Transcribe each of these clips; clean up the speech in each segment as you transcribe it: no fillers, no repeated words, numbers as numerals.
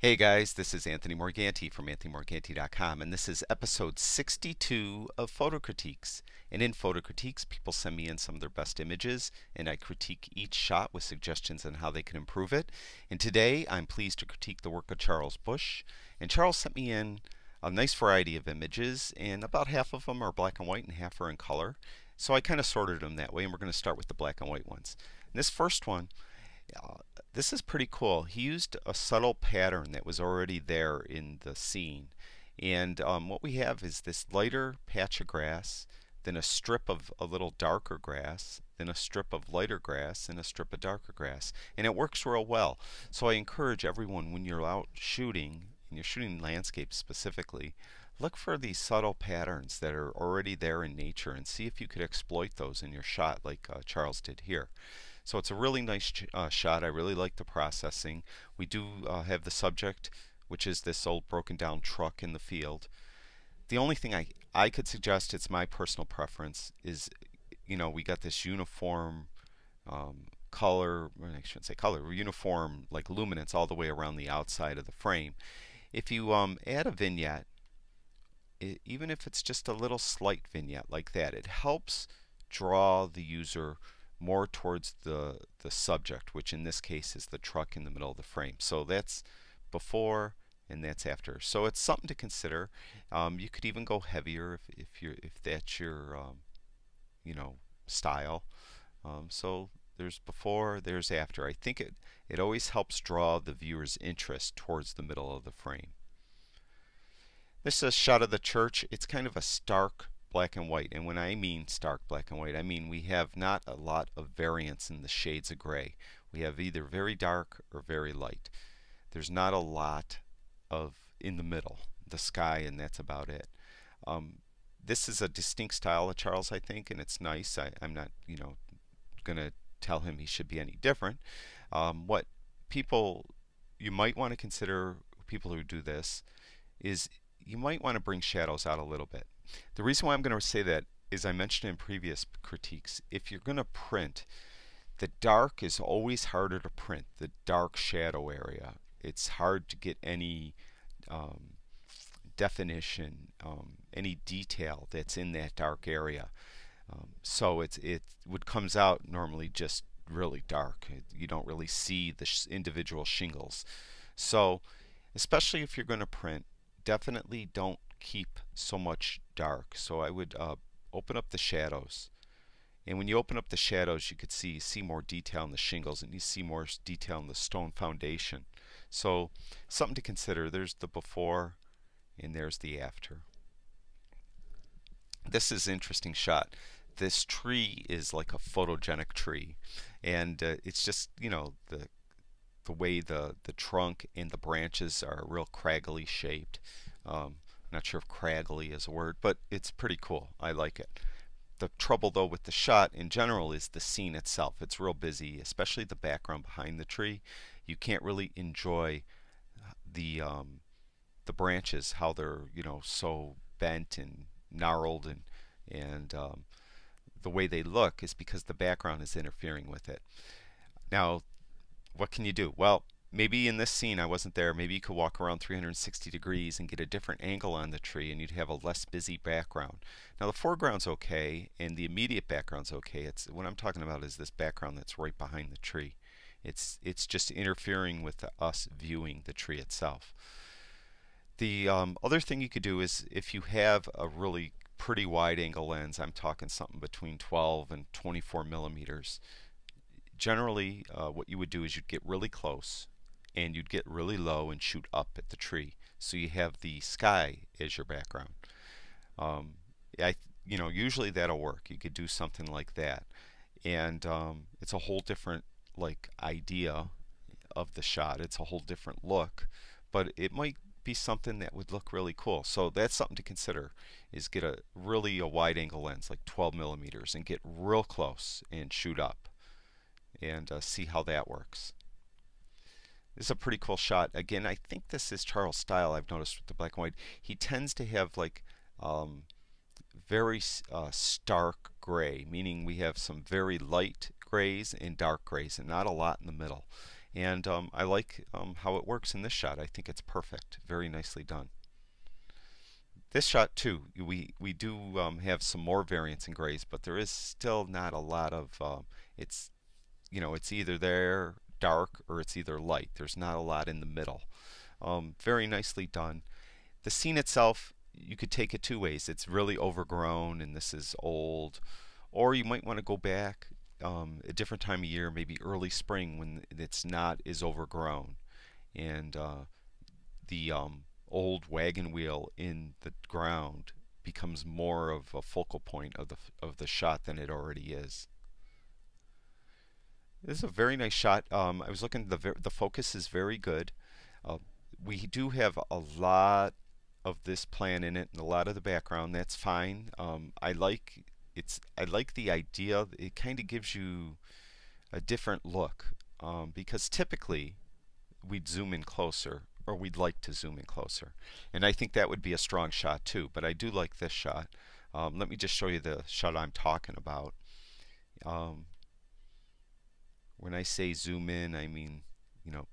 Hey guys, this is Anthony Morganti from anthonymorganti.com, and this is episode 62 of Photo Critiques. And in Photo Critiques, people send me in some of their best images, and I critique each shot with suggestions on how they can improve it. And today, I'm pleased to critique the work of Charles Bush. And Charles sent me in a nice variety of images, and about half of them are black and white and half are in color. So I kind of sorted them that way, and we're going to start with the black and white ones. And this first one, uh, this is pretty cool. He used a subtle pattern that was already there in the scene. And what we have is this lighter patch of grass, then a strip of a little darker grass, then a strip of lighter grass, and a strip of darker grass. And it works real well. So I encourage everyone, when you're out shooting, and you're shooting landscapes specifically, look for these subtle patterns that are already there in nature and see if you could exploit those in your shot like Charles did here. So it's a really nice shot. I really like the processing. We do have the subject, which is this old broken down truck in the field. The only thing I could suggest, it's my personal preference, is, we got this uniform color, well, I shouldn't say color, uniform like luminance all the way around the outside of the frame. If you add a vignette, even if it's just a little slight vignette like that, it helps draw the user more towards the subject, which in this case is the truck in the middle of the frame. So that's before and that's after. So it's something to consider. You could even go heavier if that's your style. So there's before, there's after. I think it always helps draw the viewer's interest towards the middle of the frame. This is a shot of the church. It's kind of a stark black and white, and when I mean stark black and white, I mean we have not a lot of variance in the shades of gray. We have either very dark or very light. There's not a lot of in the middle, the sky, and that's about it. This is a distinct style of Charles, I think, and it's nice. I'm not, going to tell him he should be any different. What people you might want to consider, people who do this, is you might want to bring shadows out a little bit. The reason why I'm going to say that is I mentioned in previous critiques, if you're going to print, the dark is always harder to print, the dark shadow area. It's hard to get any definition, any detail that's in that dark area. So it what comes out normally just really dark. You don't really see the individual shingles. So especially if you're going to print, definitely don't keep so much dark. So I would open up the shadows, and when you open up the shadows, you could see more detail in the shingles, and you see more detail in the stone foundation. So something to consider. There's the before and there's the after. This is an interesting shot. This tree is like a photogenic tree, and it's just the way the trunk and the branches are real craggly shaped. Not sure if craggly is a word, but it's pretty cool. I like it. The trouble though with the shot in general is the scene itself. It's real busy, especially the background behind the tree. You can't really enjoy the branches, how they're so bent and gnarled, and the way they look is because the background is interfering with it. Now, what can you do? Well, maybe in this scene, I wasn't there, maybe you could walk around 360 degrees and get a different angle on the tree, and you'd have a less busy background. Now the foreground's okay and the immediate background's okay. It's what I'm talking about is this background that's right behind the tree. It's just interfering with us viewing the tree itself. The other thing you could do is, if you have a really pretty wide angle lens, I'm talking something between 12 and 24 millimeters, generally what you would do is you'd get really close and you'd get really low and shoot up at the tree, so you have the sky as your background. Usually that'll work. You could do something like that, and it's a whole different idea of the shot. It's a whole different look, but it might be something that would look really cool. So that's something to consider, is get a wide angle lens like 12 millimeters and get real close and shoot up and see how that works. This is a pretty cool shot. Again, I think this is Charles' style. I've noticed with the black and white. He tends to have very stark gray, meaning we have some very light grays and dark grays and not a lot in the middle. And I like how it works in this shot. I think it's perfect. Very nicely done. This shot too, we do have some more variance in grays, but there is still not a lot of it's it's either there dark or it's either light. There's not a lot in the middle. Very nicely done. The scene itself, you could take it two ways. It's really overgrown and this is old, or you might want to go back a different time of year, maybe early spring when it's not as overgrown, and the old wagon wheel in the ground becomes more of a focal point of the shot than it already is. This is a very nice shot. I was looking, the focus is very good. Uh, we do have a lot of this plan in it and a lot of the background. That's fine. I like the idea. It kind of gives you a different look because typically we'd zoom in closer, or we'd like to zoom in closer, and I think that would be a strong shot too. But I do like this shot. Let me just show you the shot I'm talking about. Um, when I say zoom in, I mean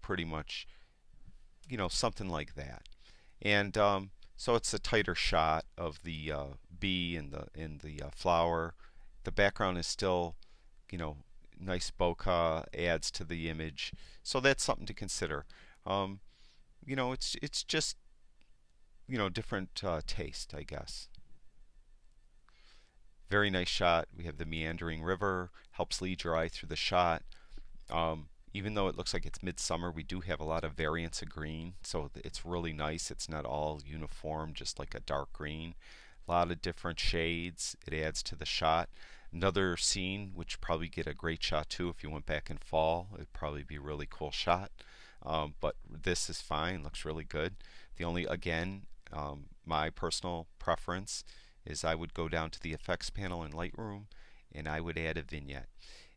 pretty much something like that. And so it's a tighter shot of the bee and the flower. The background is still, you know, nice bokeh, adds to the image. So that's something to consider. It's just different taste, I guess. Very nice shot. We have the meandering river, helps lead your eye through the shot. Even though it looks like it's midsummer, we do have a lot of variance of green, so it's really nice. It's not all uniform, just like a dark green. A lot of different shades. It adds to the shot. Another scene, which probably get a great shot too if you went back in fall. It'd probably be a really cool shot. But this is fine, looks really good. The only, again, my personal preference is I would go down to the effects panel in Lightroom and I would add a vignette.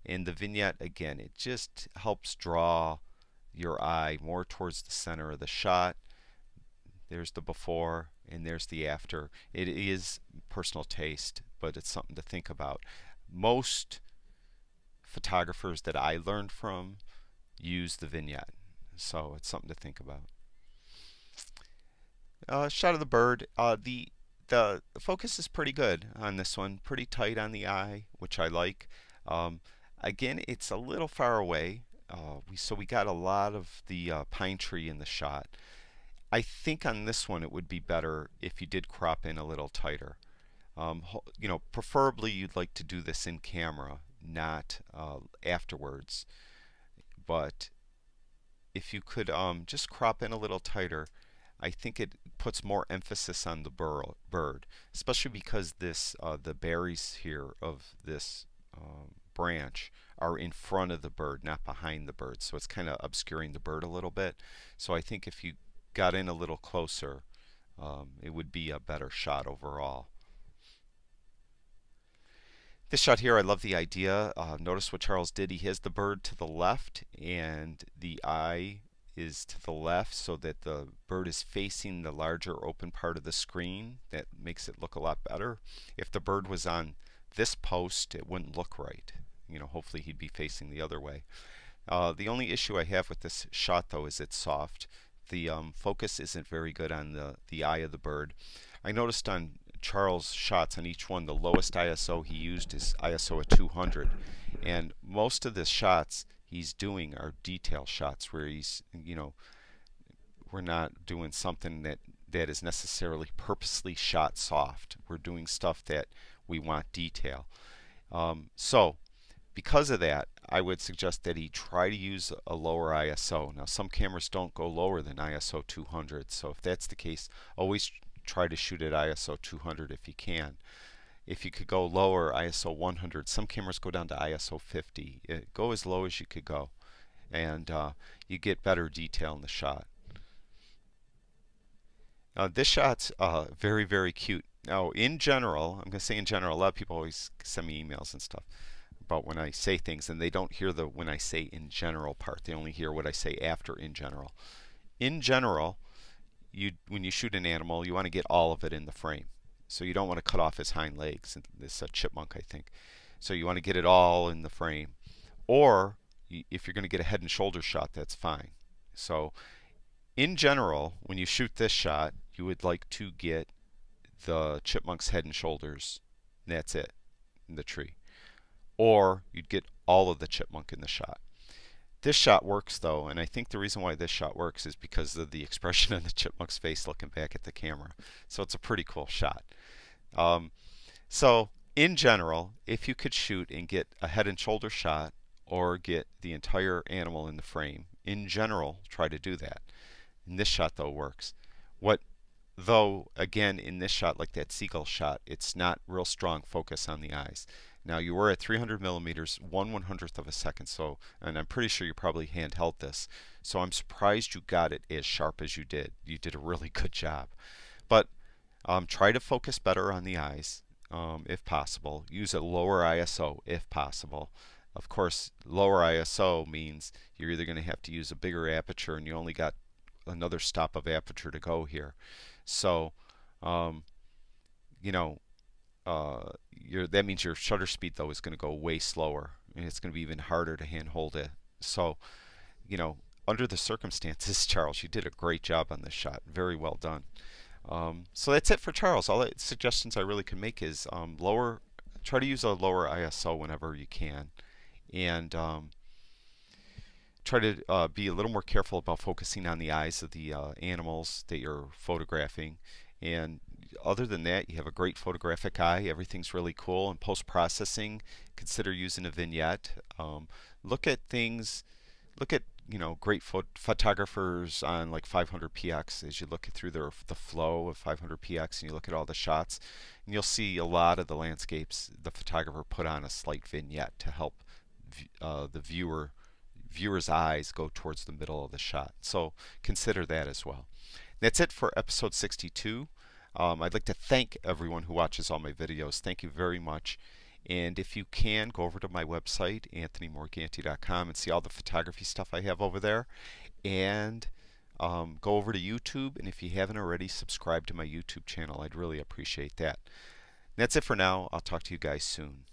And the vignette, again, it just helps draw your eye more towards the center of the shot. There's the before and there's the after. It is personal taste, but it's something to think about. Most photographers that I learned from use the vignette, so it's something to think about. Shot of the bird. The focus is pretty good on this one, pretty tight on the eye, which I like. Again, it's a little far away, so we got a lot of the pine tree in the shot. I think on this one it would be better if you did crop in a little tighter. Preferably you'd like to do this in camera, not afterwards. But if you could just crop in a little tighter, I think it puts more emphasis on the bird, especially because the berries here of this branch are in front of the bird, not behind the bird. So it's kind of obscuring the bird a little bit. So I think if you got in a little closer, it would be a better shot overall. This shot here, I love the idea. Notice what Charles did. He has the bird to the left and the eye is to the left so that the bird is facing the larger open part of the screen. That makes it look a lot better. If the bird was on this post, it wouldn't look right. Hopefully he'd be facing the other way. The only issue I have with this shot though is it's soft. The focus isn't very good on the eye of the bird. I noticed on Charles' shots on each one, the lowest ISO he used is ISO at 200, and most of the shots he's doing are detail shots where we're not doing something that is necessarily purposely shot soft. We're doing stuff that we want detail. So because of that, I would suggest that he try to use a lower ISO. Now some cameras don't go lower than ISO 200, so if that's the case, always try to shoot at ISO 200 if you can. If you could go lower, ISO 100. Some cameras go down to ISO 50. Go as low as you could go, and you get better detail in the shot. This shot's very, very cute. Now, in general, I'm going to say in general, a lot of people always send me emails and stuff about when I say things, and they don't hear the when I say in general part. They only hear what I say after in general. In general, when you shoot an animal, you want to get all of it in the frame. So you don't want to cut off his hind legs. This is a chipmunk, I think. So you want to get it all in the frame. Or if you're going to get a head and shoulder shot, that's fine. So in general, when you shoot this shot, you would like to get the chipmunk's head and shoulders, and that's it, in the tree. Or you'd get all of the chipmunk in the shot. This shot works though, and I think the reason why this shot works is because of the expression on the chipmunk's face looking back at the camera. So it's a pretty cool shot. So in general, if you could shoot and get a head and shoulder shot or get the entire animal in the frame, in general, try to do that. And this shot though works. What though, again, in this shot, like that seagull shot, it's not real strong focus on the eyes. Now you were at 300 millimeters, 1/100th of a second, so, and I'm pretty sure you probably handheld this, so I'm surprised you got it as sharp as you did. You did a really good job. But try to focus better on the eyes, if possible. Use a lower ISO if possible. Of course, lower ISO means you're either going to have to use a bigger aperture, and you only got another stop of aperture to go here. So, you know, that means your shutter speed though is going to go way slower, and it's going to be even harder to handhold it. So, under the circumstances, Charles, you did a great job on this shot. Very well done. So that's it for Charles. All the suggestions I really can make is try to use a lower ISO whenever you can, and try to be a little more careful about focusing on the eyes of the animals that you're photographing. And other than that, you have a great photographic eye. Everything's really cool. In post-processing, consider using a vignette. Look at things, look at great photographers on like 500px as you look through the flow of 500px and you look at all the shots, and you'll see a lot of the landscapes the photographer put on a slight vignette to help the viewer's eyes go towards the middle of the shot. So consider that as well. That's it for episode 62. I'd like to thank everyone who watches all my videos. Thank you very much. And if you can, go over to my website, anthonymorganti.com, and see all the photography stuff I have over there. And go over to YouTube, and if you haven't already, subscribe to my YouTube channel. I'd really appreciate that. And that's it for now. I'll talk to you guys soon.